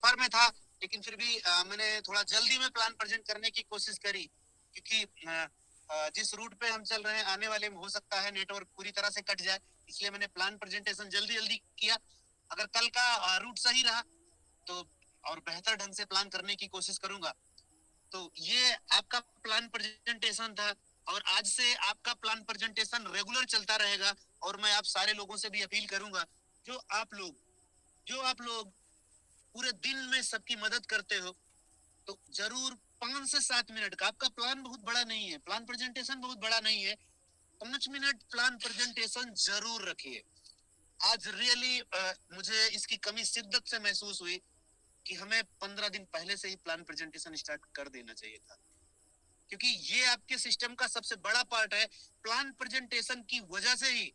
सफर में था, लेकिन फिर भी मैंने थोड़ा जल्दी में प्लान प्रेजेंट करने की कोशिश करी, क्योंकि जिस रूट पे हम चल रहे हैं आने वाले में हो सकता है नेटवर्क पूरी तरह से कट जाए, इसलिए मैंने प्लान प्रेजेंटेशन जल्दी जल्दी किया। अगर कल का रूट सही रहा तो और बेहतर ढंग से प्लान करने की कोशिश करूंगा। तो ये आपका प्लान प्रेजेंटेशन था, और आज से आपका प्लान प्रेजेंटेशन रेगुलर चलता रहेगा। और मैं आप सारे लोगों से भी अपील करूंगा, जो आप लोग जो आप लोग पूरे दिन में सबकी मदद करते हो, तो जरूर 5 से 7 मिनट का, आपका प्लान बहुत बड़ा नहीं है, प्लान प्रेजेंटेशन बहुत बड़ा नहीं है, 5 मिनट प्लान प्रेजेंटेशन जरूर रखिए। आज रियली मुझे इसकी कमी शिद्दत से महसूस हुई कि हमें 15 दिन पहले से ही प्लान प्रेजेंटेशन स्टार्ट कर देना चाहिए था, क्योंकि ये आपके सिस्टम का सबसे बड़ा पार्ट है। प्लान प्रेजेंटेशन की वजह से ही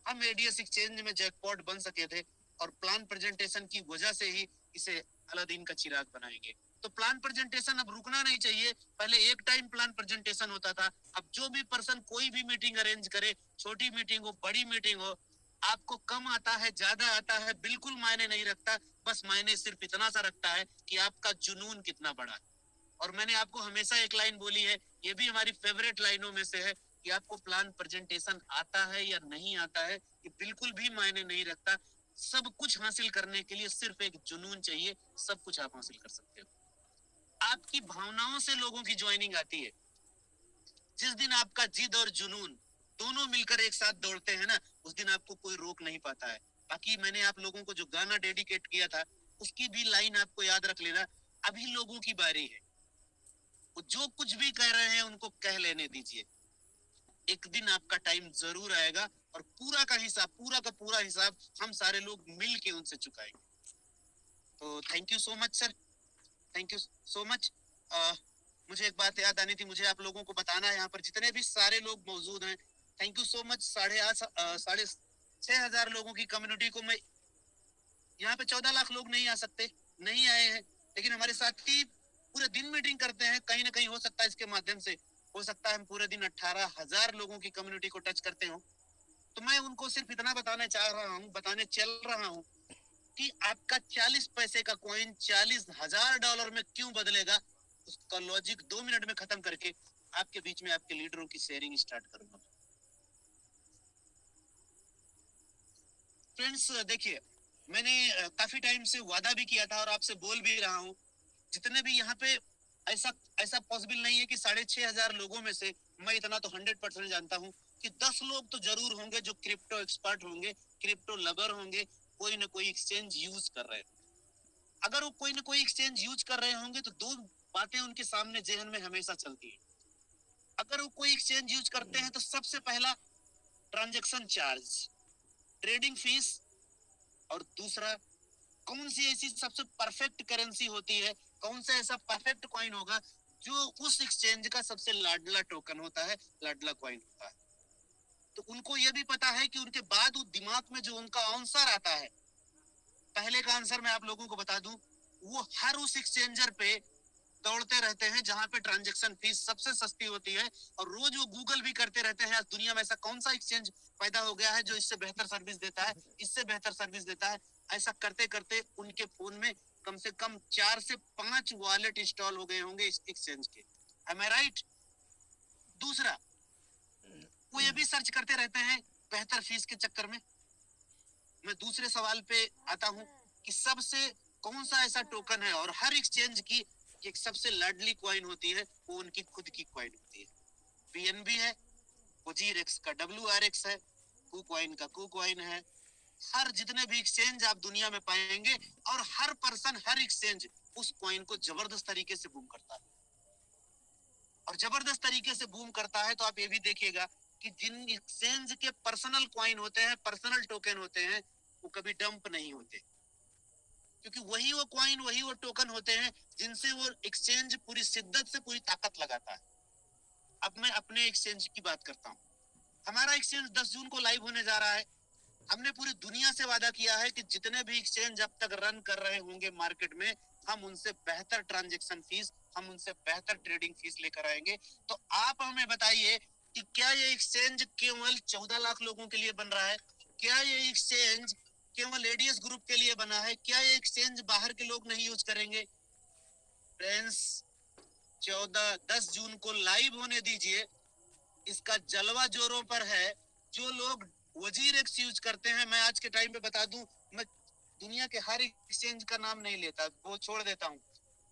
हम एडीएस एक्सचेंज में जैकपॉट बन सके थे, और प्लान प्रेजेंटेशन की वजह से ही इसे अलादीन का चिराग बनाएंगे। तो प्लान प्रेजेंटेशन अब रुकना नहीं चाहिए। पहले एक टाइम प्लान प्रेजेंटेशन होता था, अब जो भी पर्सन कोई भी मीटिंग अरेंज करे, छोटी मीटिंग हो बड़ी मीटिंग हो, आपको कम आता है ज्यादा आता है बिल्कुल मायने नहीं रखता। बस मायने सिर्फ इतना सा रखता है कि आपका जुनून कितना बड़ा है। और मैंने आपको हमेशा एक लाइन बोली है, ये भी हमारी फेवरेट लाइनों में से है, कि आपको प्लान प्रेजेंटेशन आता है या नहीं आता है ये बिल्कुल भी मायने नहीं रखता। सब कुछ हासिल करने के लिए सिर्फ एक जुनून चाहिए, सब कुछ आप हासिल कर सकते हो। आपकी भावनाओं से लोगों की ज्वाइनिंग आती है। जिस दिन आपका जिद और जुनून दोनों मिलकर एक साथ दौड़ते हैं ना, उस दिन आपको कोई रोक नहीं पाता है। बाकी मैंने आप लोगों को जो गाना डेडिकेट किया था, उसकी भी लाइन आपको याद रख लेना, अभी लोगों की बारी है, वो जो कुछ भी कह रहे हैं उनको कह लेने दीजिए। एक दिन आपका टाइम जरूर आएगा, और पूरा का पूरा हिसाब हम सारे लोग मिल के उनसे चुकाएंगे। तो thank you so much sir, thank you so much. मुझे एक बात याद आनी थी, मुझे आप लोगों को बताना है, यहाँ पर जितने भी सारे लोग मौजूद हैं, थैंक यू सो मच। 6,500 लोगों की कम्युनिटी को मैं, यहाँ पे 14 लाख लोग नहीं आ सकते, नहीं आए हैं, लेकिन हमारे साथी पूरे दिन मीटिंग करते हैं, कहीं ना कहीं हो सकता है इसके माध्यम से, हो सकता है हम पूरे दिन 18,000 लोगों की कम्युनिटी को टच करते हो। तो मैं उनको सिर्फ इतना बताने चल रहा हूँ कि आपका 40 पैसे का कॉइन $40,000 में क्यों बदलेगा, उसका लॉजिक 2 मिनट में खत्म करके आपके बीच में आपके लीडरों की शेयरिंग स्टार्ट करूंगा। फ्रेंड्स देखिए, मैंने काफी टाइम से वादा भी किया था और आपसे बोल भी रहा हूँ, जितने भी यहाँ पे, ऐसा ऐसा पॉसिबल नहीं है कि 6,500 लोगों में से, मैं इतना तो 100% जानता हूँ कि 10 लोग तो जरूर होंगे जो क्रिप्टो एक्सपर्ट होंगे, क्रिप्टो लवर होंगे, कोई ना कोई एक्सचेंज यूज कर रहे हैं। अगर वो कोई ना कोई एक्सचेंज यूज कर रहे होंगे तो दो बातें उनके सामने जहन में हमेशा चलती है। अगर वो कोई एक्सचेंज यूज करते हैं तो सबसे पहला, ट्रांजेक्शन चार्ज, ट्रेडिंग फीस, और दूसरा, कौन सी ऐसी सबसे परफेक्ट करेंसी होती है, कौन सा ऐसा परफेक्ट कॉइन होगा जो उस एक्सचेंज का सबसे लाडला टोकन होता है, लाडला कॉइन होता है। तो उनको यह भी पता है कि उनके बाद वो दिमाग में जो उनका आंसर आता है, पहले का आंसर मैं आप लोगों को बता दूं, वो हर उस एक्सचेंजर पे दौड़ते रहते हैं जहां पे ट्रांजैक्शन फीस सबसे सस्ती होती है। और रोज वो गूगल भी करते रहते हैं, आज दुनिया में ऐसा कौन सा एक्सचेंज पैदा हो गया है जो इससे बेहतर सर्विस देता है, इससे बेहतर सर्विस देता है। ऐसा करते करते उनके फोन में कम से कम 4 से 5 वॉलेट इंस्टॉल हो गए होंगे इस एक्सचेंज के। एम आई राइट? दूसरा, वो ये भी सर्च करते रहते हैं बेहतर फीस के चक्कर में। मैं दूसरे सवाल पे आता हूँ कि सबसे कौन सा ऐसा टोकन है, और हर एक्सचेंज की एक सबसे लाडली क्वाइन होती है, वो उनकी खुद की क्वाइन होती है। पीएनबी है, जीरेक्स का WRX है, कू क्वाइन का कू क्वाइन है। हर जितने भी एक्सचेंज आप दुनिया में पाएंगे, और हर पर्सन हर एक्सचेंज उस क्वाइन को जबरदस्त तरीके से बूम करता है। और जबरदस्त तरीके से बूम करता है तो आप ये भी देखिएगा कि जिन एक्सचेंज के पर्सनल क्वाइन होते हैं, पर्सनल टोकन होते हैं, वो कभी डंप नहीं होते, क्योंकि वही वो क्वाइन, वही वो टोकन होते हैं जिनसे वो एक्सचेंज पूरी शिद्दत से पूरी ताकत लगाता है। अब मैं अपने एक्सचेंज की बात करता हूँ। हमारा एक्सचेंज 10 जून को लाइव होने जा रहा है। हमने पूरी दुनिया से वादा किया है कि जितने भी एक्सचेंज अब तक रन कर रहे होंगे मार्केट में, हम उनसे बेहतर ट्रांजैक्शन फीस, हम उनसे बेहतर ट्रेडिंग फीस लेकर आएंगे। तो आप हमें बताइए कि क्या ये एक्सचेंज केवल 14 लाख लोगों के लिए बन रहा है? क्या ये एक्सचेंज केवल एडीएस ग्रुप के लिए बना है, क्या ये एक्सचेंज बाहर के लोग नहीं यूज करेंगे? फ्रेंड्स, 10 जून को लाइव होने दीजिए, इसका जलवा जोरों पर है। जो लोग वजीर एक्स यूज करते हैं, मैं आज के टाइम पे बता दूं, मैं दुनिया के हर एक्सचेंज का नाम नहीं लेता, वो छोड़ देता हूँ।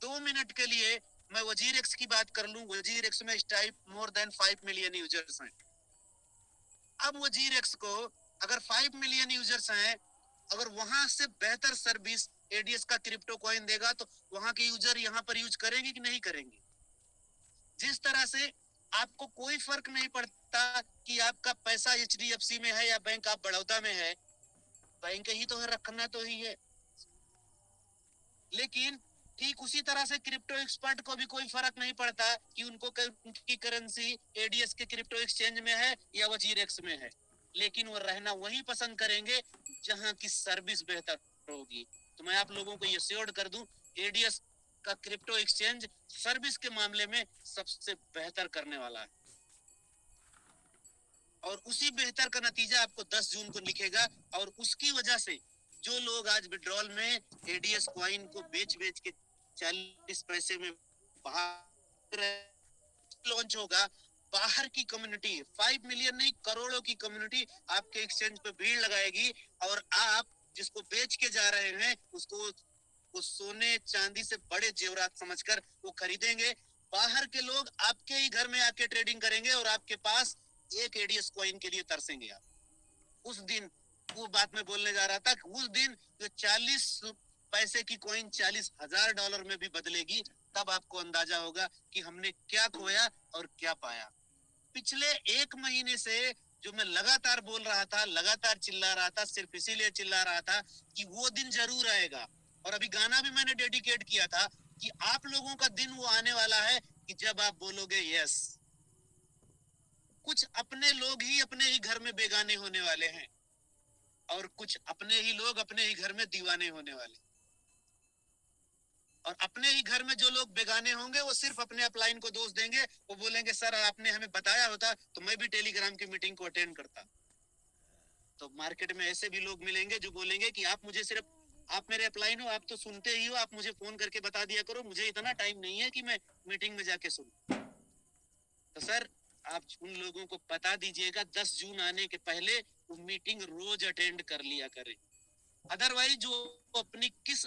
2 मिनट के लिए मैं वजीर एक्स की बात कर लूं, वजीर एक्स में इस type more than 5 million users हैं। अब वजीर एक्स को अगर 5 मिलियन यूजर्स हैं, अगर वहां से बेहतर सर्विस एडीएस का क्रिप्टो कॉइन देगा, तो वहां के यूजर यहाँ पर यूज करेंगे कि नहीं करेंगे? जिस तरह से आपको कोई फर्क नहीं पड़ता कि आपका पैसा एचडीएफसी में है या बैंक ऑफ बड़ौदा में है, बैंक ही तो है, रखना तो ही है। लेकिन ठीक उसी तरह से क्रिप्टो एक्सपर्ट को भी कोई फर्क नहीं पड़ता कि उनकी करेंसी एडीएस के क्रिप्टो एक्सचेंज में है या वजीर एक्स में है, लेकिन वो रहना वहीं पसंद करेंगे जहां की सर्विस बेहतर होगी। तो मैं आप लोगों को ये श्योर कर दूं, एडीएस का क्रिप्टो एक्सचेंज सर्विस के मामले में सबसे बेहतर करने वाला है, और उसी बेहतर का नतीजा आपको 10 जून को दिखेगा। और उसकी वजह से जो लोग आज विड्रॉल में एडीएस कॉइन को बेच बेच के 40 पैसे में बाहर लॉन्च होगा, बाहर की कम्युनिटी 5 मिलियन नहीं, करोड़ों की कम्युनिटी आपके एक्सचेंज पे भीड़ लगाएगी, और आप जिसको बेच के जा रहे हैं उसको वो सोने चांदी से बड़े जेवरात समझकर वो खरीदेंगे। बाहर के लोग आपके ही घर में आके ट्रेडिंग करेंगे और आपके पास एक एडीएस कॉइन के लिए तरसेंगे आप। उस दिन वो बात मैं बोलने जा रहा था कि उस दिन जो 40 पैसे की कॉइन $40,000 में भी बदलेगी, तब आपको अंदाजा होगा कि हमने क्या खोया और क्या पाया। पिछले 1 महीने से जो मैं लगातार बोल रहा था, लगातार चिल्ला रहा था, सिर्फ इसीलिए चिल्ला रहा था कि वो दिन जरूर आएगा। और अभी गाना भी मैंने डेडिकेट किया था कि आप लोगों का दिन वो आने वाला है कि जब आप बोलोगे यस। कुछ अपने लोग ही अपने ही घर में बेगाने होने वाले हैं, और कुछ अपने ही लोग अपने ही घर में दीवाने होने वाले। और अपने ही घर में जो लोग बेगाने होंगे वो सिर्फ अपने अपलाइन को दोष देंगे, वो बोलेंगे सर आपने हमें बताया होता तो मैं भी टेलीग्राम की मीटिंग को अटेंड करता। तो मार्केट में ऐसे भी लोग मिलेंगे जो बोलेंगे कि आप मुझे सिर्फ, आप मेरे अपलाइन हो, आप तो सुनते ही हो, आप मुझे फोन करके बता दिया करो, मुझे इतना टाइम नहीं है कि मैं मीटिंग में जाके सुनूं। तो सर आप उन लोगों को बता दीजिएगा 10 जून आने के पहले वो मीटिंग रोज अटेंड कर लिया करें। अदरवाइज जो अपनी किस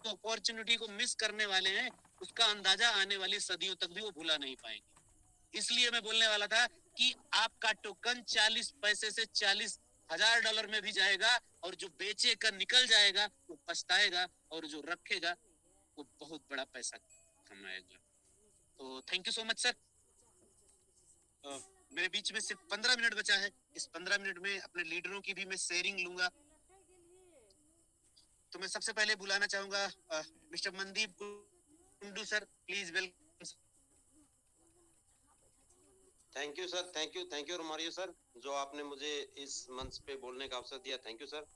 अपॉर्चुनिटी को मिस करने वाले हैं, उसका अंदाजा आने वाली सदियों तक भी वो भुला नहीं पाएंगे। इसलिए मैं बोलने वाला था कि आपका टोकन 40 पैसे से $40,000 में भी जाएगा, और जो बेचेगा निकल जाएगा वो पछताएगा, और जो रखेगा वो बहुत बड़ा पैसा कमाएगा। तो thank you so much sir. मेरे बीच में सिर्फ 15 मिनट बचा है, इस 15 मिनट में अपने लीडरों की भी मैं शेयरिंग लूंगा। तो मैं सबसे पहले बुलाना चाहूंगा mister Mandeep Kundu sir, please welcome. Thank you sir, thank you Romario sir, जो आपने मुझे इस मंच पे बोलने का अवसर दिया। Thank you sir.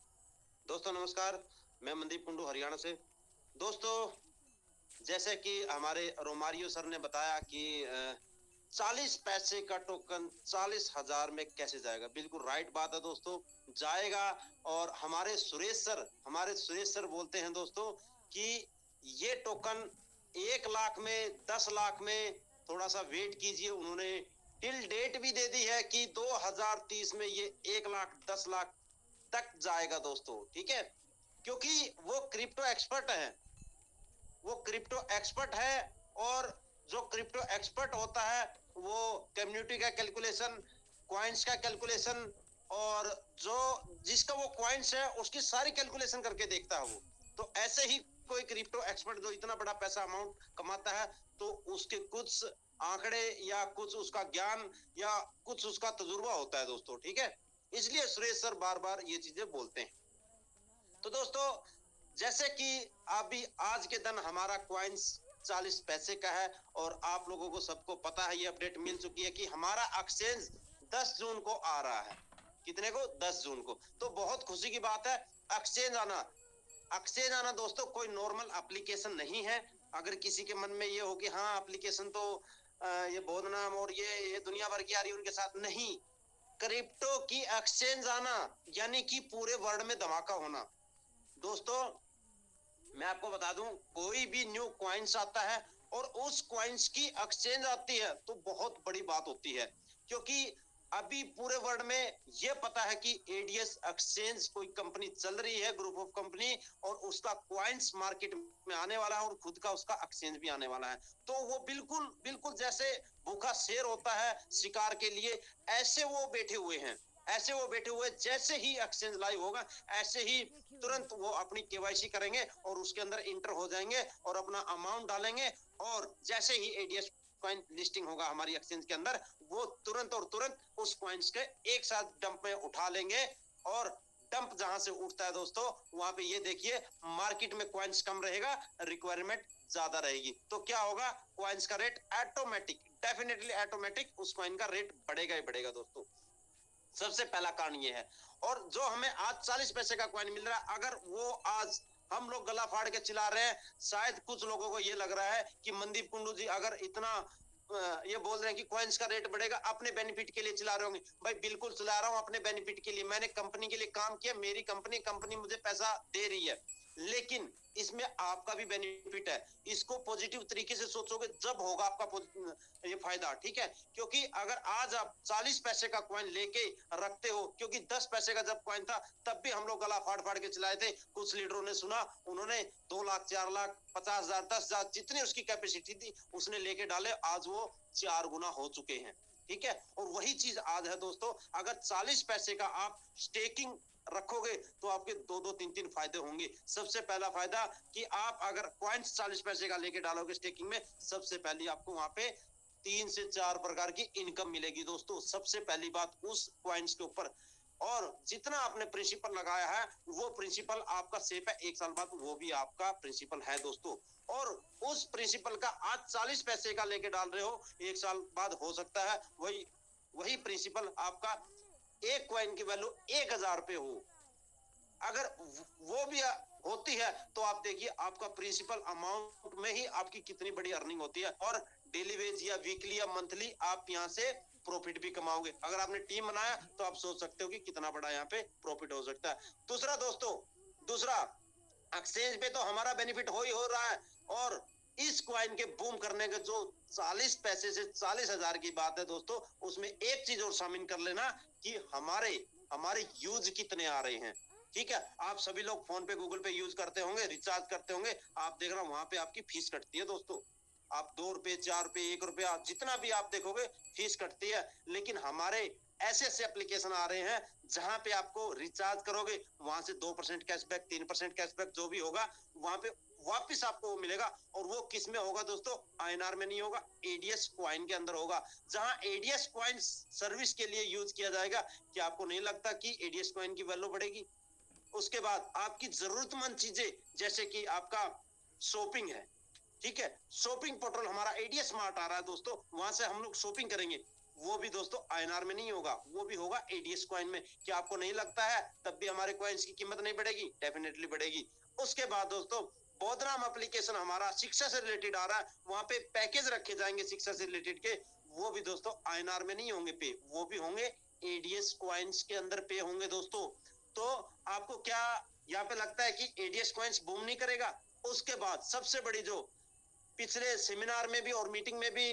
दोस्तों नमस्कार, मैं मनदीप कुंडू हरियाणा से। दोस्तों जैसे कि हमारे रोमारियो सर ने बताया कि 40 पैसे का टोकन 40,000 में कैसे जाएगा। बिल्कुल राइट बात है दोस्तों, जाएगा। और हमारे सुरेश सर बोलते हैं दोस्तों कि ये टोकन 1 लाख में 10 लाख में, थोड़ा सा वेट कीजिए। उन्होंने टिल डेट भी दे दी है कि 2030 में ये 1 लाख 10 लाख तक जाएगा दोस्तों, ठीक है। क्योंकि वो क्रिप्टो एक्सपर्ट है, और जो क्रिप्टो एक्सपर्ट होता है वो कम्युनिटी का कैलकुलेशन, कॉइन्स का कैलकुलेशन, और जो जिसका वो कॉइन्स है उसकी सारी कैलकुलेशन करके देखता है वो। तो ऐसे ही कोई क्रिप्टो एक्सपर्ट जो इतना बड़ा पैसा अमाउंट कमाता है, तो उसके कुछ आंकड़े या कुछ उसका ज्ञान या कुछ उसका तजुर्बा होता है दोस्तों, ठीक है। इसलिए सुरेश सर बार बार ये चीजें बोलते हैं। तो दोस्तों जैसे कि अभी आज के दिन हमारा कॉइन्स 40 पैसे का है, और आप लोगों को सबको पता है, ये अपडेट मिल चुकी है कि हमारा एक्सचेंज 10 जून को आ रहा है। कितने को? 10 जून को। तो बहुत खुशी की बात है। एक्सचेंज आना दोस्तों कोई नॉर्मल एप्लीकेशन नहीं है। अगर किसी के मन में ये हो कि हाँ एप्लीकेशन तो ये बहुत नाम और ये दुनिया भर की आ रही है, उनके साथ नहीं। क्रिप्टो की एक्सचेंज आना यानी कि पूरे वर्ल्ड में धमाका होना। दोस्तों मैं आपको बता दूं, कोई भी न्यू कॉइन्स आता है और उस कॉइन्स की एक्सचेंज आती है तो बहुत बड़ी बात होती है, क्योंकि अभी पूरे वर्ल्ड में यह पता है कि एडीएस एक्सचेंज कोई कंपनी चल रही है, ग्रुप ऑफ कंपनी, और उसका कॉइन्स मार्केट में आने वाला है और खुद का उसका एक्सचेंज भी आने वाला है। तो वो बिल्कुल बिल्कुल जैसे भूखा शेर होता है शिकार के लिए, ऐसे वो बैठे हुए हैं, ऐसे वो बैठे हुए, जैसे ही एक्सचेंज लाइव होगा ऐसे ही तुरंत वो अपनी केवाईसी करेंगे और उसके अंदर इंटर हो जाएंगे और अपना अमाउंट डालेंगे, और जैसे ही एडीएस कॉइन लिस्टिंग होगा हमारी एक्सचेंज के अंदर, वो तुरंत और तुरंत उस कॉइन्स के एक साथ डंप में उठा लेंगे। और डंप जहां से उठता है दोस्तों, वहां पे ये देखिए मार्केट में कॉइन्स कम रहेगा, रिक्वायरमेंट ज्यादा रहेगी, तो क्या होगा, कॉइन्स का रेट ऑटोमेटिक, डेफिनेटली ऑटोमेटिक उस कॉइन का रेट बढ़ेगा ही बढ़ेगा दोस्तों। सबसे पहला कारण ये है। और जो हमें आज 40 पैसे का कॉइन मिल रहा है, अगर वो आज हम लोग गला फाड़ के चिल्ला रहे हैं, शायद कुछ लोगों को ये लग रहा है कि मनदीप कुंडू जी अगर इतना ये बोल रहे हैं कि कॉइन्स का रेट बढ़ेगा, अपने बेनिफिट के लिए चिल्ला रहे होंगे। भाई बिल्कुल चिल्ला रहा हूँ अपने बेनिफिट के लिए, मैंने कंपनी के लिए काम किया, मेरी कंपनी कंपनी मुझे पैसा दे रही है, लेकिन इसमें आपका भी बेनिफिट है। इसको पॉजिटिव तरीके से सोचोगे जब होगा आपका ये फायदा, ठीक है। क्योंकि अगर आज आप 40 पैसे का कॉइन लेके रखते हो, क्योंकि 10 पैसे का जब कॉइन था तब भी हम लोग गला फाड़ फाड़ के चलाए थे, कुछ लीडरों ने सुना, उन्होंने 2 लाख 4 लाख 50,000 10,000 जितनी उसकी कैपेसिटी थी उसने लेके डाले, आज वो 4 गुना हो चुके हैं, ठीक है। और वही चीज आज है दोस्तों, अगर 40 पैसे का आप स्टेकिंग रखोगे तो आपके 2-2 3-3 फायदे होंगे। सबसे पहला फायदा कि आप अगर कॉइन्स 40 पैसे का लेके डालोगे स्टेकिंग में, सबसे पहली आपको वहां पे 3 से 4 प्रकार की इनकम मिलेगी दोस्तों, सबसे पहली बात उस कॉइन्स के ऊपर। और जितना आपने प्रिंसिपल लगाया है वो प्रिंसिपल आपका सेफ है, 1 साल बाद वो भी आपका प्रिंसिपल है दोस्तों। और उस प्रिंसिपल का आज 40 पैसे का लेके डाल रहे हो, 1 साल बाद हो सकता है वही वही प्रिंसिपल आपका एक कॉइन की वैल्यू 1,000 पे हो। अगर वो भी होती है तो आप देखिए आपका प्रिंसिपल अमाउंट में ही आपकी कितनी बड़ी अर्निंग होती है, और डेली वेज या वीकली या मंथली आप यहाँ से प्रॉफिट भी कमाओगे। अगर आपने टीम बनाया तो आप सोच सकते हो कि कितना बड़ा यहाँ पे प्रॉफिट हो सकता है। दूसरा दोस्तों, दूसरा, एक्सचेंज पे तो हमारा बेनिफिट हो ही हो रहा है, और इस क्वाइन के बूम करने के जो 40 पैसे से 40,000 की बात है दोस्तों, उसमें एक चीज और शामिल कर लेना कि हमारे हमारे यूज कितने आ रहे हैं, ठीक है। आप सभी लोग फोन पे गूगल पे यूज करते होंगे, रिचार्ज करते होंगे, आप देख रहे हो वहां पे आपकी फीस कटती है दोस्तों। आप 2 रुपए 4 रुपए 1 रुपया जितना भी आप देखोगे फीस कटती है, लेकिन हमारे ऐसे ऐसे एप्लीकेशन आ रहे हैं जहां पे आपको रिचार्ज करोगे वहां से 2% कैशबैक 3% कैशबैक जो भी होगा वहां पे वापिस आपको वो मिलेगा। और वो किस में होगा दोस्तों, आईएनआर में नहीं होगा, एडीएस क्वाइन के अंदर होगा, जहां एडीएस क्वाइन सर्विस के लिए यूज किया जाएगा। क्या आपको नहीं लगता कि एडीएस क्वाइन की वैल्यू बढ़ेगी? उसके बाद आपकी जरूरतमंद चीजें जैसे कि आपका शॉपिंग है, ठीक है, शॉपिंग पोर्टल हमारा एडीएस स्मार्ट आ रहा है दोस्तों, वहां से हम लोग शॉपिंग करेंगे, वो भी दोस्तों आईएनआर में नहीं होगा, वो भी होगा एडीएस कॉइन में। क्या आपको नहीं लगता है तब भी हमारे कॉइन्स की कीमत नहीं बढ़ेगी? डेफिनेटली बढ़ेगी। उसके बाद दोस्तों बोधराम एप्लीकेशन हमारा शिक्षा से रिलेटेड आ रहा है, वहां पे पैकेज रखे जाएंगे शिक्षा से रिलेटेड के, वो भी दोस्तों आईएनआर में नहीं होंगे पे, वो भी होंगे एडीएस कॉइन्स के अंदर पे होंगे दोस्तों। तो आपको क्या यहाँ पे लगता है कि एडीएस कॉइन्स बूम नहीं करेगा? उसके बाद सबसे बड़ी जो पिछले सेमिनार में भी और मीटिंग में भी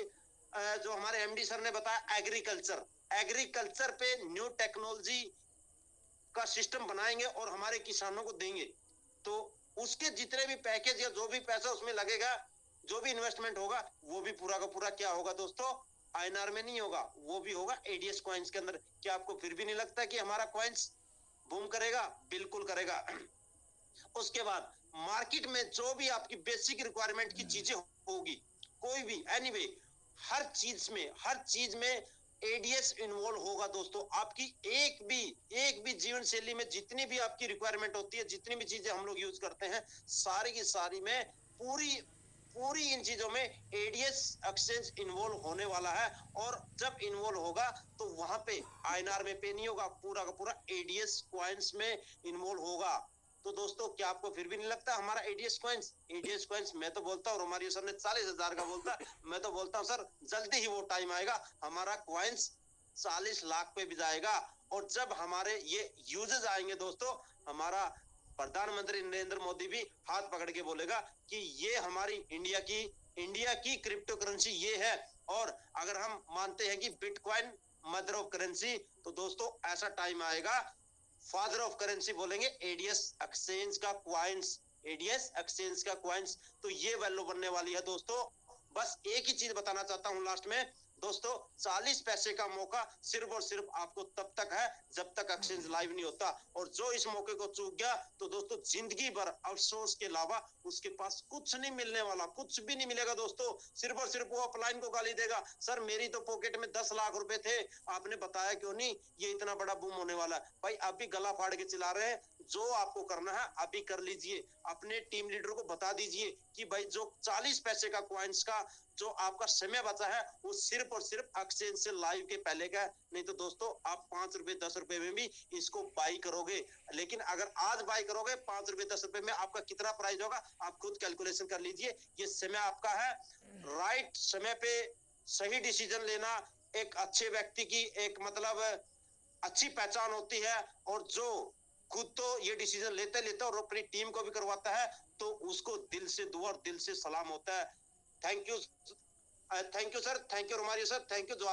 जो हमारे एमडी सर ने बताया, एग्रीकल्चर, एग्रीकल्चर पे न्यू टेक्नोलॉजी का सिस्टम बनाएंगे और हमारे किसानों को देंगे, तो उसके जितने भी पैकेज या जो भी पैसा उसमें लगेगा, जो भी इन्वेस्टमेंट होगा, वो भी पूरा का पूरा क्या होगा दोस्तों, आईएनआर में नहीं होगा, वो भी होगा एडीएस कॉइन्स के अंदर। क्या आपको फिर भी नहीं लगता कि हमारा कॉइन्स बूम करेगा? बिल्कुल करेगा। उसके बाद मार्केट में जो भी आपकी बेसिक रिक्वायरमेंट की चीजें होगी, कोई भी एनीवे, हर चीज में एडीएस इन्वॉल्व होगा दोस्तों। आपकी एक भी जीवन शैली में जितनी भी आपकी रिक्वायरमेंट होती है, जितनी भी चीजें हम लोग यूज करते हैं, सारी की सारी में पूरी पूरी इन चीजों में एडीएस एक्सचेंज इन्वॉल्व होने वाला है। और जब इन्वॉल्व होगा तो वहां पे आईएनआर में पे नहीं होगा, पूरा का पूरा एडीएस कॉइन्स में इन्वॉल्व होगा। तो दोस्तों क्या आपको फिर भी नहीं लगता हमारा एडीएस कॉइन्स मैं तो बोलता हूँ, हमारी सर ने 40,000 का बोलता, मैं तो बोलता हूँ सर जल्दी ही वो टाइम आएगा, हमारा कॉइन्स 40 लाख पे भी जाएगा। और जब हमारे ये यूजेस आएंगे दोस्तों, हमारा प्रधानमंत्री नरेंद्र मोदी भी हाथ पकड़ के बोलेगा कि ये हमारी इंडिया की क्रिप्टो करेंसी ये है। और अगर हम मानते हैं कि बिटकॉइन मदर ऑफ करेंसी, तो दोस्तों ऐसा टाइम आएगा, फादर ऑफ करेंसी बोलेंगे एडीएस एक्सचेंज का क्वाइंस, एडीएस एक्सचेंज का क्वाइंस। तो ये वैल्यू बनने वाली है दोस्तों। बस एक ही चीज बताना चाहता हूं लास्ट में दोस्तों, 40 पैसे का मौका सिर्फ और सिर्फ आपको तब तक है जब तक एक्सचेंज लाइव नहीं होता। और जो इस मौके को चूक गया तो दोस्तों जिंदगी भर अफसोस के अलावा उसके पास कुछ नहीं मिलने वाला, कुछ भी नहीं मिलेगा दोस्तों। सिर्फ और सिर्फ वो अपलाइन को गाली देगा, सर मेरी तो पॉकेट में 10 लाख रुपए थे, आपने बताया क्यों नहीं, ये इतना बड़ा बूम होने वाला है। भाई आप भी गला फाड़ के चिल्ला रहे हैं, जो आपको करना है अभी कर लीजिए। अपने टीम लीडर को बता दीजिए कि भाई जो 40 पैसे का क्वाइंस का जो आपका समय बचा है वो सिर्फ और सिर्फ एक्सचेंज से लाइव के पहले का है। नहीं तो दोस्तों आप 5 रुपए 10 रुपए में भी इसको बाई करोगे, लेकिन अगर आज बाई करोगे 5 रुपए 10 रुपए में आपका कितना प्राइस होगा आप खुद कैलकुलेशन कर लीजिए। ये समय आपका है, राइट समय पे सही डिसीजन लेना एक अच्छे व्यक्ति की एक मतलब अच्छी पहचान होती है। और जो खुद तो ये डिसीजन लेते लेते और अपनी टीम को भी करवाता है तो उसको दिल से दुआ और दिल से सलाम होता है। Thank you sir, thank you Romario sir, thank you.